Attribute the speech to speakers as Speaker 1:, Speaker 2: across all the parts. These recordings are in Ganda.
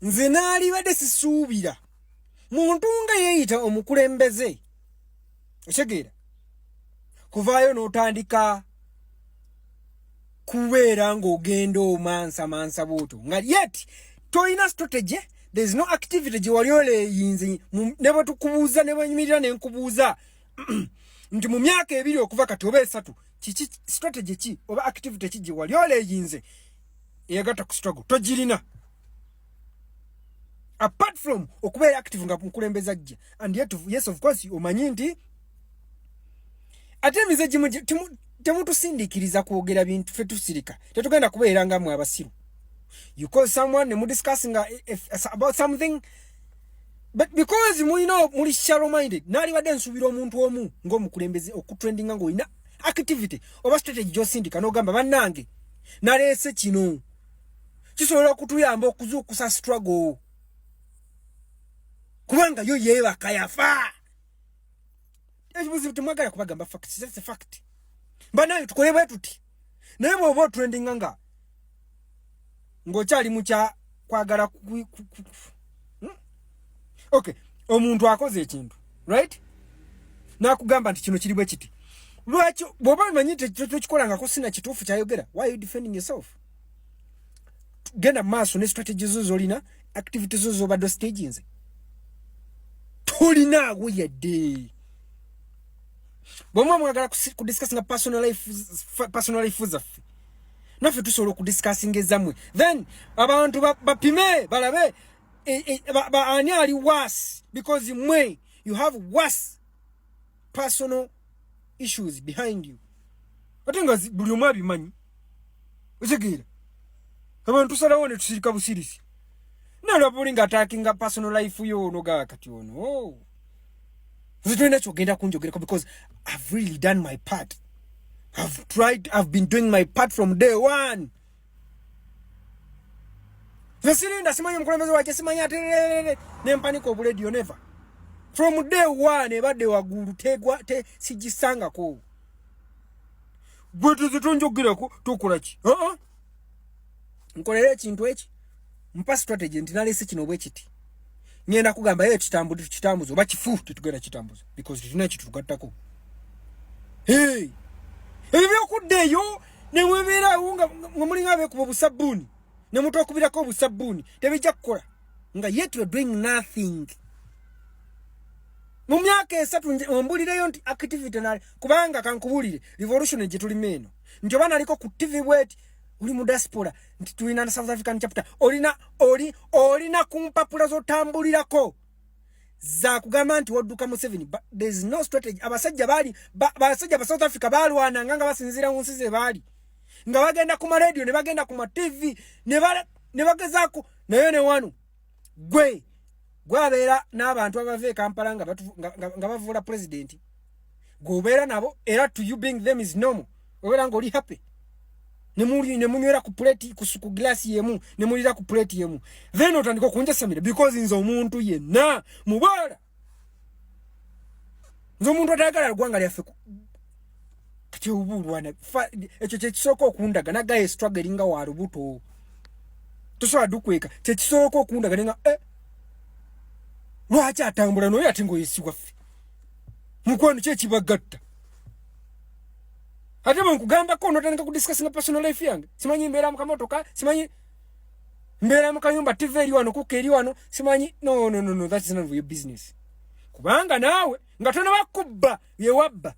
Speaker 1: nze naali badde sisuubira muntu nga yeeyita omukulembeze otegeera kuvaayo n'otandika kubeera ng'ogenda omansa bw'otyo nga yet toyina strategy. There is no activity gye wali oleyinze ne bwe tukubuuza ne bwenyimirira ne nkubuuza nti mu myaka 2 okuva kati oba 3 kiki strategy ki oba activity ki gye wali oleyinze eyagatta ku struggle togirina apart from okubeera active nga mukulembeza ajja. And yet yes of course omanyi nti ate emize gimu temutusindiikiriza kwogera bintu ffe tusirika tetugenda kubeera nga mwe abasiru. You call someone and discussing about something, but because muli shallow minded, nali badde nsubira omuntu omu ng'omukulembeze okutrendinga ngo ina activity oba strategy gy'osindika n'ogamba bannange naleese kino kisobola okutuyamba okuzuukusa struggle kubanga yo yeebaka yafa. Ekibuzibu temwagala kubagamba fact, that's a fact. Banaye tukole bwe tuti naye bw'oba trendinga nga ngokyali mukya kwagala okay omuntu akoze ekintu right nakugamba nti kino kiri bwe kiti lwaki bwoba manyi tekikola ko sina kituufu kyayogera. Why are you defending yourself? Genda maaso ne strategies zolina activities zo bado stages tulina awo yadde bomwa mwagala ku discussing personal life zaffe naffe tusobola okudiscussing ezamwe then abantu bapime balabe ani ali worse because mwe you have worse personal issues behind you. Ate nga buli omu abimanyi otegeera abantu tusalawo ne tusirika busirisi nalwapuli nga attackinga personal life yo nogaa kati ono zitulina kyogenda kunjogerako because I've really done my part. I've been doing my part from day one. Vesirinda simanyi mukulembeze wake simanyi ate nempaniko obuledio never. From day one ebadde wagulu tegwa sigisangako. Gwe tuzitonjogerako tukola ki? Nkolera ekintu eki. Mpa strategy nti nalese kino bwe kiti. Ngenda kugamba ye kitambuzo oba kifu tetugenda kitambuzo because tutuna kitugattako. Hey! Ebyo kuddeyo ne mwebera nga mulinga abekuba busabuni ne mutokubirako busabuni tebijja kukola nga yet you are doing nothing. Mu myaka 3 ombulireyo nti activity na kubanga kankubulire revolution gye tuli meno njoba naliko ku TV wet uli mu diaspora nti tulina South African chapter olina kumpapula zo tambulirako za kugamba nti wadduka mu 7 but there is no strategy. Abasajja ba South Africa balwana nga basinzira mu nsize bali nga bagenda ku radio ne bagenda ku ma TV ne bagezaako nayo ne wanu gwe abeera n'abantu abave Kampala nga bavula president gobeera nabo era to you being them is normal obeera nga oli happy ne munywera ku plate ku glass yemu ne mulira ku plate yemu then otandika kunjasamira because nzo omuntu yenna mubala nzo omuntu atagala gwanga lyaffe kati obulwana ekyo kyekisooka okundaga nagaye struggling nga wa lubuto tusobola dukweka kyekisooka okundaga nga lwaki atambula noyo ate ngoyesibwa ffe mukwano kyekibagatta ate nkugamba ko notandika kudiscussing personal life yange simanyi mbeera mu kamotoka simanyi mbeera mu kayumba TV eri wano kuka eri wano simanyi no that is none of your business kubanga naawe nga tona bakubba yewabba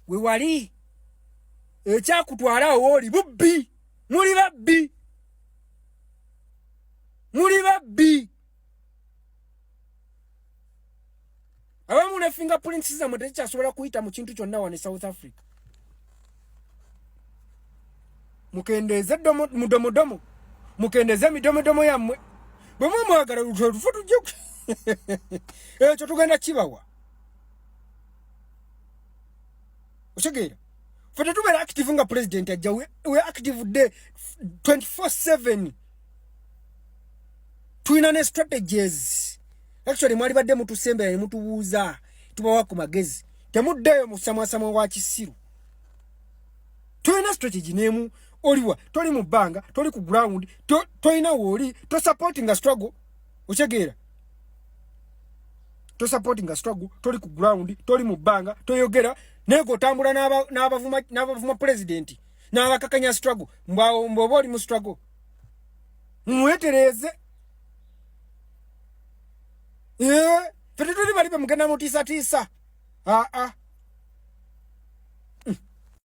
Speaker 1: we wali ekyakutwala awo oli bubbi muli babbi abamu ne fingerprints za mutete kyasobola kuyita mu kintu kyonna wane South Africa. Mukendeze mudomodomo mukendeze midomodomo yammwe bwe mwagala lufu tujje ekyo tugenda kibawa otegeera ffe tetubeera active nga president ajja we active day 24/7 tulina ne strategies actually mwali badde mutusembera ne mutubuuza tubawa ku magezi temuddeyo musamwasamwa wa kisiru tulina strategy nemu oliwa toli mu bbanga toli ku ground toina woli to supporting a struggle ochegeera to supporting a struggle toli ku ground toli mu bbanga toyogera nego tambula n'abavuma president n'abakakanya struggle mboba oli mu struggle mwetereze fete tuli bali bamugenda mutiisa